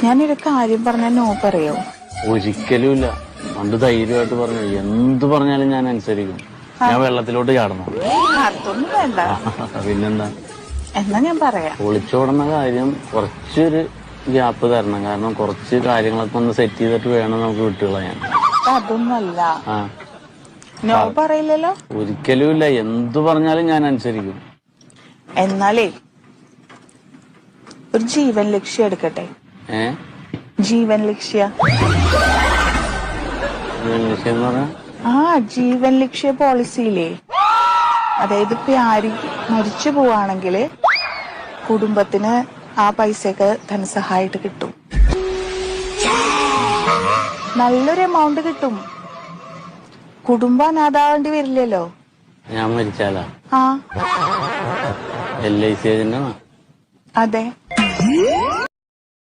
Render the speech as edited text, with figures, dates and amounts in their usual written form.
ഞാനൊരു കാര്യം പറഞ്ഞാൽ നോ പറയോ? ഒരിക്കലും ഇല്ല. പണ്ട് ധൈര്യമായിട്ട് പറഞ്ഞു എന്ത് പറഞ്ഞാലും ഞാൻ അനുസരിക്കും. ഞാൻ വെള്ളത്തിലോട്ട് ചാടണം. അതൊന്നും വേണ്ട. പിന്നെന്താ? എന്നാ ഞാൻ പറയാം. ഒളിച്ചോടുന്ന കാര്യം കുറച്ചൊരു ഗ്യാപ്പ് തരണം. കാരണം കുറച്ച് കാര്യങ്ങളൊക്കെ ഒന്ന് സെറ്റ് ചെയ്തിട്ട് വേണം നമുക്ക് വിട്ടുകളയാൻ. അതൊന്നല്ല. നോ പറയില്ലല്ലോ? ഒരിക്കലും ഇല്ല. എന്തു പറഞ്ഞാലും ഞാൻ അനുസരിക്കും. എന്നാലേ ഒരു ജീവൻ ലക്ഷ്യം എടുക്കട്ടെ. ജീവൻ ലക്ഷ്യ ജീവൻ ലക്ഷ്യ പോളിസിയില്ലേ? അതായത് ഇപ്പൊ ആര് മരിച്ചു പോവാണെങ്കില് കുടുംബത്തിന് ആ പൈസയൊക്കെ ധനസഹായിട്ട് കിട്ടും. നല്ലൊരു എമൗണ്ട് കിട്ടും. കുടുംബം അനാഥാവേണ്ടി വരില്ലല്ലോ. ഞാൻ മരിച്ചാലാ? ആ LIC ഏജന്റാണോ? അതെ.